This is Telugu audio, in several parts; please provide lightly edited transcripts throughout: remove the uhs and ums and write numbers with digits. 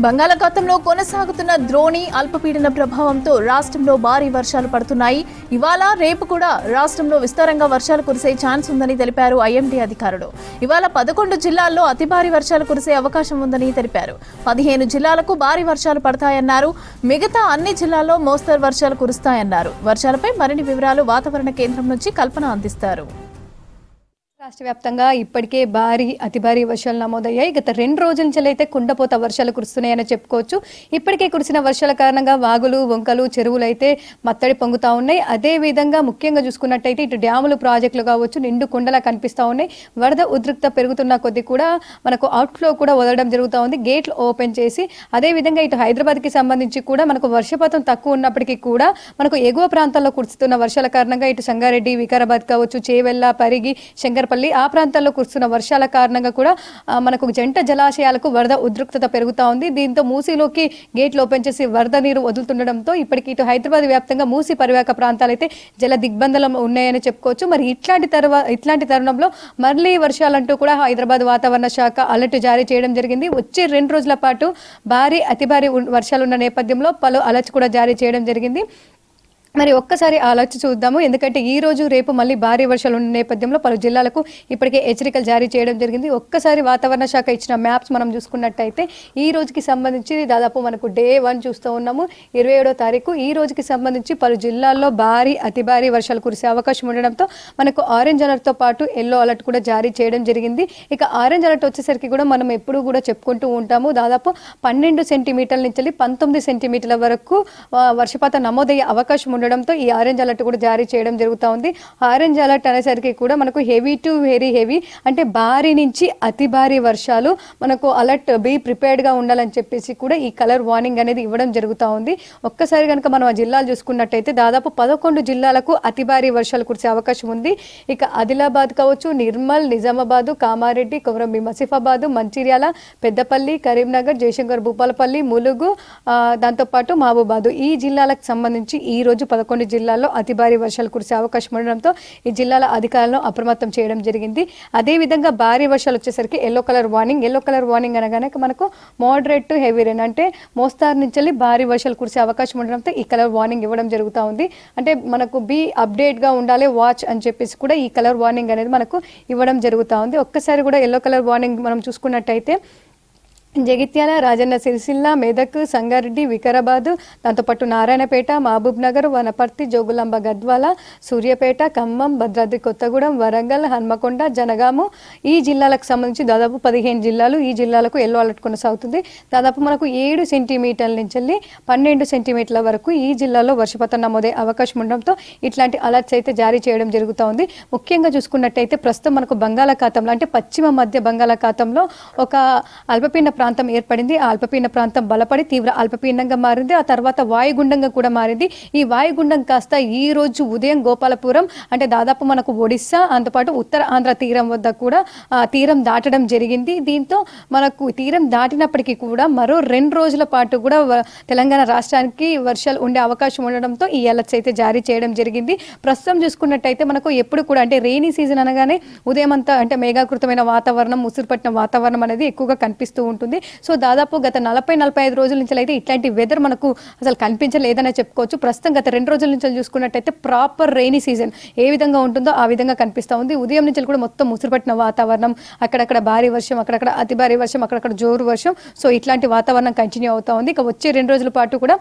బంగాళాఖాతంలో కొనసాగుతున్న ద్రోణి అల్పపీడన ప్రభావంతో రాష్ట్రంలో భారీ వర్షాలు పడుతున్నాయి. ఇవాళ రేపు కూడా రాష్ట్రంలో విస్తారంగా వర్షాలు కురిసే ఛాన్స్ ఉందని తెలిపారు ఐఎండీ అధికారులు. ఇవాళ 11 జిల్లాల్లో అతి భారీ వర్షాలు కురిసే అవకాశం ఉందని తెలిపారు. 15 జిల్లాలకు భారీ వర్షాలు పడతాయన్నారు. మిగతా అన్ని జిల్లాల్లో మోస్తరు వర్షాలు కురుస్తాయన్నారు. వర్షాలపై మరిన్ని వివరాలు వాతావరణ కేంద్రం నుంచి కల్పన అందిస్తారు. రాష్ట్ర వ్యాప్తంగా ఇప్పటికే అతి భారీ వర్షాలు నమోదయ్యాయి. గత 2 రోజుల నుంచి అయితే కుండపోత వర్షాలు కురుస్తున్నాయని చెప్పుకోవచ్చు. ఇప్పటికే కురిసిన వర్షాల కారణంగా వాగులు, వంకలు, చెరువులు అయితే మత్తడి పొంగుతా ఉన్నాయి. అదే విధంగా ముఖ్యంగా చూసుకున్నట్టయితే ఇటు డ్యాములు, ప్రాజెక్టులు కావచ్చు నిండు కుండలా కనిపిస్తూ ఉన్నాయి. వరద ఉద్రిక్త పెరుగుతున్న కొద్దీ కూడా మనకు అవుట్ఫ్లో కూడా వదలడం జరుగుతూ ఉంది, గేట్లు ఓపెన్ చేసి. అదే విధంగా ఇటు హైదరాబాద్కి సంబంధించి కూడా మనకు వర్షపాతం తక్కువ ఉన్నప్పటికీ కూడా మనకు ఎగువ ప్రాంతాల్లో కురుస్తున్న వర్షాల కారణంగా ఇటు సంగారెడ్డి, వికారాబాద్ కావచ్చు, చేవెళ్ళ, పరిగి, శంకర్పల్లి ఆ ప్రాంతాల్లో కురుస్తున్న వర్షాల కారణంగా కూడా మనకు జంట జలాశయాలకు వరద ఉద్రిక్తత పెరుగుతూ ఉంది. దీంతో మూసీలోకి గేట్లు ఓపెన్ చేసి వరద నీరు వదులుతుండడంతో ఇప్పటికి ఇటు హైదరాబాద్ వ్యాప్తంగా మూసీ పరివాహక ప్రాంతాలైతే జల దిగ్బంధనం ఉన్నాయని చెప్పుకోవచ్చు. మరి ఇట్లాంటి తరుణంలో మళ్ళీ వర్షాలంటూ కూడా హైదరాబాద్ వాతావరణ శాఖ అలర్ట్ జారీ చేయడం జరిగింది. వచ్చే 2 రోజుల పాటు అతి భారీ వర్షాలు ఉన్న నేపథ్యంలో పలు అలర్ట్స్ కూడా జారీ చేయడం జరిగింది. మరి ఒక్కసారి అలర్ట్ చూద్దాము. ఎందుకంటే ఈ రోజు రేపు మళ్ళీ భారీ వర్షాలు ఉన్న నేపథ్యంలో పలు జిల్లాలకు ఇప్పటికే హెచ్చరికలు జారీ చేయడం జరిగింది. ఒక్కసారి వాతావరణ శాఖ ఇచ్చిన మ్యాప్స్ మనం చూసుకున్నట్టయితే ఈ రోజుకి సంబంధించి దాదాపు మనకు డే 1 చూస్తూ ఉన్నాము, 27వ తారీఖు. ఈ రోజుకి సంబంధించి పలు జిల్లాల్లో అతి భారీ వర్షాలు కురిసే అవకాశం ఉండడంతో మనకు ఆరెంజ్ అలర్ట్తో పాటు ఎల్లో అలర్ట్ కూడా జారీ చేయడం జరిగింది. ఇక ఆరెంజ్ అలర్ట్ వచ్చేసరికి కూడా మనం ఎప్పుడు కూడా చెప్పుకుంటూ ఉంటాము, దాదాపు 12 సెంటీమీటర్ల నుంచి 19 సెంటీమీటర్ల వరకు వర్షపాతం నమోదయ్యే అవకాశం ఉండడంతో ఈ ఆరెంజ్ అలర్ట్ కూడా జారీ చేయడం జరుగుతూ ఉంది. ఆరెంజ్ అలర్ట్ అనేసరికి కూడా మనకు హెవీ టు వెరీ హెవీ అంటే భారీ నుంచి అతి భారీ వర్షాలు మనకు అలర్ట్ బీ ప్రిపేర్డ్గా ఉండాలని చెప్పేసి కూడా ఈ కలర్ వార్నింగ్ అనేది ఇవ్వడం జరుగుతూ ఉంది. ఒక్కసారి కనుక మనం ఆ జిల్లాలు చూసుకున్నట్టయితే దాదాపు 11 జిల్లాలకు అతి భారీ వర్షాలు కురిసే అవకాశం ఉంది. ఇక ఆదిలాబాద్ కావచ్చు, నిర్మల్, నిజామాబాద్, కామారెడ్డి, కొమరంభీం ఆసిఫాబాద్, మంచిర్యాల, పెద్దపల్లి, కరీంనగర్, జయశంకర్, భూపాలపల్లి, ములుగు, దాంతోపాటు మహబూబాద్ ఈ జిల్లాలకు సంబంధించి ఈ రోజు 11 జిల్లాల్లో అతి భారీ వర్షాలు కురిసే అవకాశం ఉండడంతో ఈ జిల్లాల అధికారులను అప్రమత్తం చేయడం జరిగింది. అదేవిధంగా భారీ వర్షాలు వచ్చేసరికి ఎల్లో కలర్ వార్నింగ్ అనగానే మనకు మోడరేట్ టు హెవీ రెయిన్ అంటే మోస్తారు నుంచి భారీ వర్షాలు కురిసే అవకాశం ఉండడంతో ఈ కలర్ వార్నింగ్ ఇవ్వడం జరుగుతూ ఉంది. అంటే మనకు అప్డేట్గా ఉండాలి, వాచ్ అని చెప్పేసి కూడా ఈ కలర్ వార్నింగ్ అనేది మనకు ఇవ్వడం జరుగుతూ ఉంది. ఒక్కసారి కూడా ఎల్లో కలర్ వార్నింగ్ మనం చూసుకున్నట్టయితే జగిత్యాల, రాజన్న సిరిసిల్ల, మెదక్, సంగారెడ్డి, వికారాబాద్, దాంతోపాటు నారాయణపేట, మహబూబ్ నగర్, వనపర్తి, జోగులాంబ, గద్వాల, సూర్యాపేట, ఖమ్మం, భద్రాద్రి కొత్తగూడెం, వరంగల్, హన్మకొండ, జనగాము ఈ జిల్లాలకు సంబంధించి దాదాపు 15 జిల్లాలు ఈ జిల్లాలకు ఎల్లో అలర్ట్ కొనసాగుతుంది. దాదాపు మనకు 7 సెంటీమీటర్ల నుంచి 12 సెంటీమీటర్ల వరకు ఈ జిల్లాలో వర్షపాతం నమోదే అవకాశం ఉండడంతో ఇట్లాంటి అలర్ట్స్ అయితే జారీ చేయడం జరుగుతూ ఉంది. ముఖ్యంగా చూసుకున్నట్టయితే ప్రస్తుతం మనకు బంగాళాఖాతంలో అంటే పశ్చిమ మధ్య బంగాళాఖాతంలో ఒక అల్పపీడన ప్రాంతం ఏర్పడింది. ఆ అల్పపీడన ప్రాంతం బలపడి తీవ్ర అల్పపీడనంగా మారింది. ఆ తర్వాత వాయుగుండంగా కూడా మారింది. ఈ వాయుగుండం కాస్త ఈ రోజు ఉదయం గోపాలపురం అంటే దాదాపు మనకు ఒడిస్సా అంతపాటు ఉత్తర ఆంధ్ర తీరం వద్ద కూడా తీరం దాటడం జరిగింది. దీంతో మనకు తీరం దాటినప్పటికీ కూడా మరో 2 రోజుల పాటు కూడా తెలంగాణ రాష్ట్రానికి వర్షాలు ఉండే అవకాశం ఉండడంతో ఈ అలర్ట్స్ అయితే జారీ చేయడం జరిగింది. ప్రస్తుతం చూసుకున్నట్టయితే మనకు ఎప్పుడు కూడా అంటే రెయినీ సీజన్ అనగానే ఉదయం అంతా అంటే మేఘాకృతమైన వాతావరణం, ముసురు పట్టిన వాతావరణం అనేది ఎక్కువగా కనిపిస్తూ ఉంటుంది. సో దాదాపు గత 40-45 రోజుల నుంచి అయితే ఇట్లాంటి వెదర్ మనకు అసలు కనిపించలేదనే చెప్పుకోవచ్చు. ప్రస్తుతం గత 2 రోజుల నుంచి చూసుకున్నట్టయితే ప్రాపర్ రెయినీ సీజన్ ఏ విధంగా ఉంటుందో ఆ విధంగా కనిపిస్తూ ఉంది. ఉదయం నుంచి కూడా మొత్తం ముసురుపట్టిన వాతావరణం, అక్కడక్కడ భారీ వర్షం, అక్కడక్కడ అతి భారీ వర్షం, అక్కడక్కడ జోరు వర్షం. సో ఇట్లాంటి వాతావరణం కంటిన్యూ అవుతా ఉంది. ఇక వచ్చే 2 రోజుల పాటు కూడా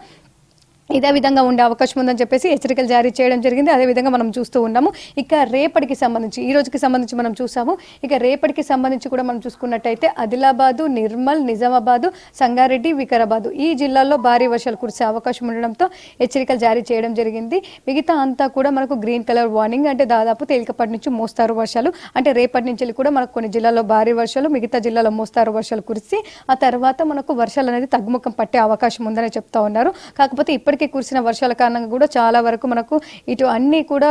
ఇదే విధంగా ఉండే అవకాశం ఉందని చెప్పేసి హెచ్చరికలు జారీ చేయడం జరిగింది. అదేవిధంగా మనం చూస్తూ ఉన్నాము. ఇక రేపటికి సంబంధించి ఈ రోజుకి సంబంధించి మనం చూసాము. ఇక రేపటికి సంబంధించి కూడా మనం చూసుకున్నట్టయితే ఆదిలాబాదు, నిర్మల్, నిజామాబాదు, సంగారెడ్డి, వికారాబాదు ఈ జిల్లాల్లో భారీ వర్షాలు కురిసే అవకాశం ఉండడంతో హెచ్చరికలు జారీ చేయడం జరిగింది. మిగతా అంతా కూడా మనకు గ్రీన్ కలర్ వార్నింగ్ అంటే దాదాపు తేలికపాటి నుంచి మోస్తారు వర్షాలు అంటే రేపటి నుంచి కూడా మనకు కొన్ని జిల్లాల్లో భారీ వర్షాలు, మిగతా జిల్లాలో మోస్తారు వర్షాలు కురిసి ఆ తర్వాత మనకు వర్షాలు అనేది తగ్గుముఖం పట్టే అవకాశం ఉందని చెప్తా ఉన్నారు. కాకపోతే ఇప్పటికీ ఇప్పటికే కురిసిన వర్షాల కారణంగా కూడా చాలా వరకు మనకు ఇటు అన్నీ కూడా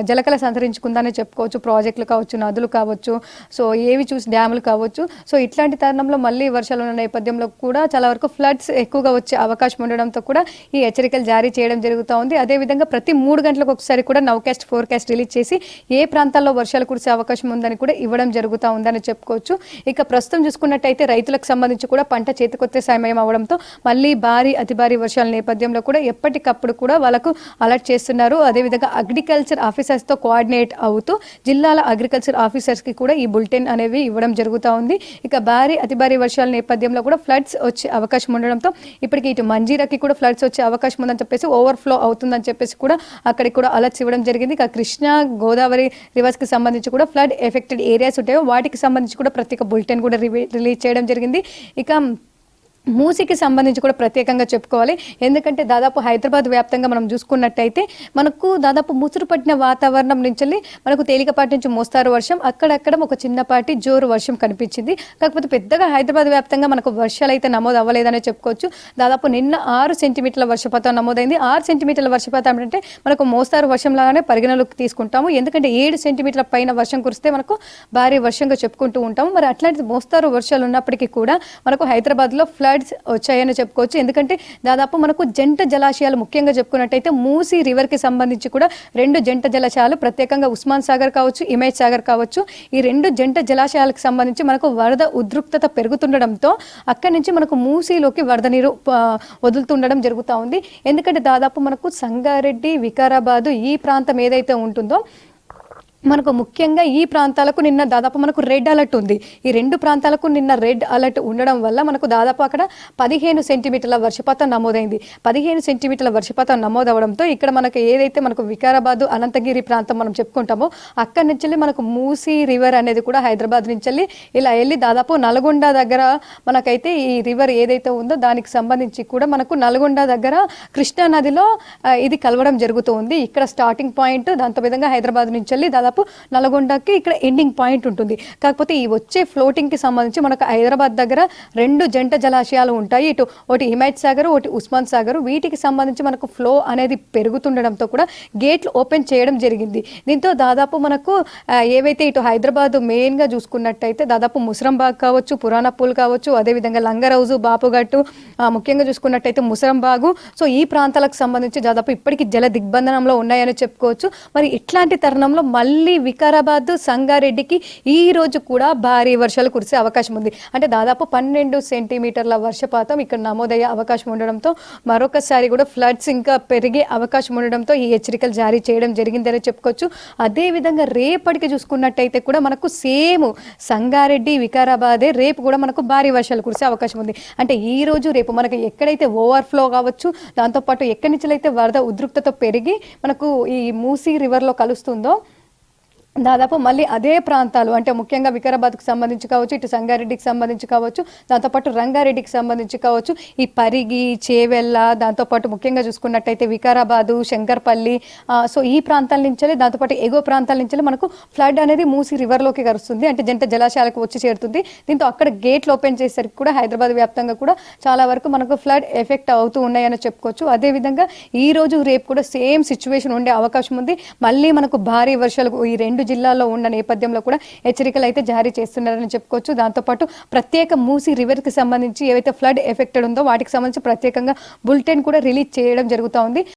జలకళ సంతరించుకుందని చెప్పుకోవచ్చు. ప్రాజెక్టులు కావచ్చు, నదులు కావచ్చు, సో ఏవి చూసి డ్యాములు కావచ్చు. సో ఇట్లాంటి తరుణంలో మళ్ళీ వర్షాలు ఉన్న నేపథ్యంలో కూడా చాలా వరకు ఫ్లడ్స్ ఎక్కువగా వచ్చే అవకాశం ఉండడంతో కూడా ఈ హెచ్చరికలు జారీ చేయడం జరుగుతూ ఉంది. అదేవిధంగా ప్రతి 3 గంటలకు ఒకసారి కూడా నౌకాస్ట్ ఫోర్కాస్ట్ రిలీజ్ చేసి ఏ ప్రాంతాల్లో వర్షాలు కురిసే అవకాశం ఉందని కూడా ఇవ్వడం జరుగుతూ ఉందని చెప్పుకోవచ్చు. ఇక ప్రస్తుతం చూసుకున్నట్టయితే రైతులకు సంబంధించి కూడా పంట చేతికొచ్చే సమయం అవడంతో మళ్ళీ అతి భారీ వర్షాల నేపథ్యంలో కూడా ఎప్పటికప్పుడు కూడా వాళ్ళకు అలర్ట్ చేస్తున్నారు. అదేవిధంగా అగ్రికల్చర్ ఆఫీసర్స్తో కోఆర్డినేట్ అవుతూ జిల్లాల అగ్రికల్చర్ ఆఫీసర్స్కి కూడా ఈ బులెటిన్ అనేవి ఇవ్వడం జరుగుతూ ఉంది. ఇక అతి భారీ వర్షాల నేపథ్యంలో కూడా ఫ్లడ్స్ వచ్చే అవకాశం ఉండడంతో ఇప్పటికి ఇటు మంజీరాకి కూడా ఫ్లడ్స్ వచ్చే అవకాశం ఉందని చెప్పేసి, ఓవర్ఫ్లో అవుతుందని చెప్పేసి కూడా అక్కడికి కూడా అలర్ట్స్ ఇవ్వడం జరిగింది. ఇక కృష్ణా గోదావరి రివర్స్కి సంబంధించి కూడా ఫ్లడ్ ఎఫెక్టెడ్ ఏరియాస్ ఉంటాయో వాటికి సంబంధించి కూడా ప్రత్యేక బులెటిన్ కూడా రిలీజ్ చేయడం జరిగింది. ఇక మూసీకి సంబంధించి కూడా ప్రత్యేకంగా చెప్పుకోవాలి. ఎందుకంటే దాదాపు హైదరాబాద్ వ్యాప్తంగా మనం చూసుకున్నట్టయితే మనకు దాదాపు ముసురు పట్టిన వాతావరణం నుంచి మనకు తేలికపాటి నుంచి మోస్తారు వర్షం, అక్కడక్కడ ఒక చిన్నపాటి జోరు వర్షం కనిపించింది. కాకపోతే పెద్దగా హైదరాబాద్ వ్యాప్తంగా మనకు వర్షాలు అయితే నమోదు అవ్వలేదనే చెప్పుకోవచ్చు. దాదాపు నిన్న 6 సెంటీమీటర్ల వర్షపాతం నమోదైంది. 6 సెంటీమీటర్ల వర్షపాతం అంటే మనకు మోస్తారు వర్షం లాగానే పరిగణలోకి తీసుకుంటాము. ఎందుకంటే 7 సెంటీమీటర్ల పైన వర్షం కురిస్తే మనకు భారీ వర్షంగా చెప్పుకుంటూ ఉంటాము. మరి అట్లాంటి మోస్తారు వర్షాలు ఉన్నప్పటికీ కూడా మనకు హైదరాబాద్లో ఫ్లడ్స్ వచ్చాయని చెప్పుకోవచ్చు. ఎందుకంటే దాదాపు మనకు జంట జలాశయాలు ముఖ్యంగా చెప్పుకున్నట్టయితే మూసీ రివర్కి సంబంధించి కూడా 2 జంట జలాశయాలు, ప్రత్యేకంగా ఉస్మాన్ సాగర్ కావచ్చు, హిమాయత్ సాగర్ కావచ్చు, ఈ 2 జంట జలాశయాలకు సంబంధించి మనకు వరద ఉధృక్తత పెరుగుతుండడంతో అక్కడి నుంచి మనకు మూసీలోకి వరద నీరు వదులుతుండడం జరుగుతూ ఉంది. ఎందుకంటే దాదాపు మనకు సంగారెడ్డి, వికారాబాదు ఈ ప్రాంతం ఏదైతే ఉంటుందో మనకు ముఖ్యంగా ఈ ప్రాంతాలకు నిన్న దాదాపు మనకు రెడ్ అలర్ట్ ఉంది. ఈ 2 ప్రాంతాలకు నిన్న రెడ్ అలర్ట్ ఉండడం వల్ల మనకు దాదాపు అక్కడ 15 సెంటీమీటర్ల వర్షపాతం నమోదైంది. 15 సెంటీమీటర్ల వర్షపాతం నమోదవడంతో ఇక్కడ మనకు ఏదైతే మనకు వికారాబాదు, అనంతగిరి ప్రాంతం మనం చెప్పుకుంటామో అక్కడి నుంచి మనకు మూసీ రివర్ అనేది కూడా హైదరాబాద్ నుంచి ఇలా వెళ్ళి దాదాపు నల్గొండ దగ్గర మనకైతే ఈ రివర్ ఏదైతే ఉందో దానికి సంబంధించి కూడా మనకు నల్గొండ దగ్గర కృష్ణా నదిలో ఇది కలవడం జరుగుతూ ఉంది. ఇక్కడ స్టార్టింగ్ పాయింట్, దాంతో విధంగా హైదరాబాద్ నుంచి దాదాపు నల్గొండకి ఇక్కడ ఎండింగ్ పాయింట్ ఉంటుంది. కాకపోతే ఈ వచ్చే ఫ్లోటింగ్కి సంబంధించి మనకు హైదరాబాద్ దగ్గర 2 జంట జలాశయాలు ఉంటాయి. ఇటు ఒకటి హిమాయత్ సాగర్, ఒకటి ఉస్మాన్ సాగర్. వీటికి సంబంధించి మనకు ఫ్లో అనేది పెరుగుతుండడంతో కూడా గేట్లు ఓపెన్ చేయడం జరిగింది. దీంతో దాదాపు మనకు ఏవైతే ఇటు హైదరాబాద్ మెయిన్గా చూసుకున్నట్టయితే దాదాపు ముసరంబాగ్ కావచ్చు, పురాణపూల్ కావచ్చు, అదేవిధంగా లంగరౌజు, బాపుగట్టు, ముఖ్యంగా చూసుకున్నట్టయితే ముసరంబాగు, సో ఈ ప్రాంతాలకు సంబంధించి దాదాపు ఇప్పటికీ జల దిగ్బంధనంలో ఉన్నాయని చెప్పుకోవచ్చు. మరి ఇట్లాంటి తరుణంలో మళ్ళీ వికారాబాద్, సంగారెడ్డికి ఈ రోజు కూడా భారీ వర్షాలు కురిసే అవకాశం ఉంది. అంటే దాదాపు 12 సెంటీమీటర్ల వర్షపాతం ఇక్కడ నమోదయ్యే అవకాశం ఉండడంతో మరొకసారి కూడా ఫ్లడ్స్ ఇంకా పెరిగే అవకాశం ఉండడంతో ఈ హెచ్చరికలు జారీ చేయడం జరిగిందని చెప్పుకోవచ్చు. అదేవిధంగా రేపటికి చూసుకున్నట్టయితే కూడా మనకు సేమ్ సంగారెడ్డి, వికారాబాదే రేపు కూడా మనకు భారీ వర్షాలు కురిసే అవకాశం ఉంది. అంటే ఈ రోజు రేపు మనకు ఎక్కడైతే ఓవర్ఫ్లో కావచ్చు, దాంతోపాటు ఎక్కడి నుంచి అయితే వరద ఉధృక్తత పెరిగి మనకు ఈ మూసీ రివర్లో కలుస్తుందో దాదాపు మళ్ళీ అదే ప్రాంతాలు, అంటే ముఖ్యంగా వికారాబాద్కు సంబంధించి కావచ్చు, ఇటు సంగారెడ్డికి సంబంధించి కావచ్చు, దాంతోపాటు రంగారెడ్డికి సంబంధించి కావచ్చు, ఈ పరిగి, చేవెళ్ళ, దాంతోపాటు ముఖ్యంగా చూసుకున్నట్టయితే వికారాబాదు, శంకర్పల్లి, సో ఈ ప్రాంతాల నుంచి, దాంతోపాటు ఎగువ ప్రాంతాల నుంచి మనకు ఫ్లడ్ అనేది మూసీ రివర్లోకి కలుస్తుంది. అంటే జంట జలాశయాలకు వచ్చి చేరుతుంది. దీంతో అక్కడ గేట్లు ఓపెన్ చేసేసరికి కూడా హైదరాబాద్ వ్యాప్తంగా కూడా చాలా వరకు మనకు ఫ్లడ్ ఎఫెక్ట్ అవుతూ ఉన్నాయని చెప్పుకోవచ్చు. అదేవిధంగా ఈ రోజు రేపు కూడా సేమ్ సిచ్యువేషన్ ఉండే అవకాశం ఉంది. మళ్ళీ మనకు భారీ వర్షాలు ఈ 2 జిల్లాల్లో ఉన్న నేపథ్యంలో కూడా హెచ్చరికలు అయితే జారీ చేస్తున్నారని చెప్పుకోవచ్చు. దాంతోపాటు ప్రత్యేక మూసీ రివర్కి సంబంధించి ఏవైతే ఫ్లడ్ ఎఫెక్టెడ్ ఉందో వాటికి సంబంధించి ప్రత్యేకంగా బులెటిన్ కూడా రిలీజ్ చేయడం జరుగుతూ ఉంది.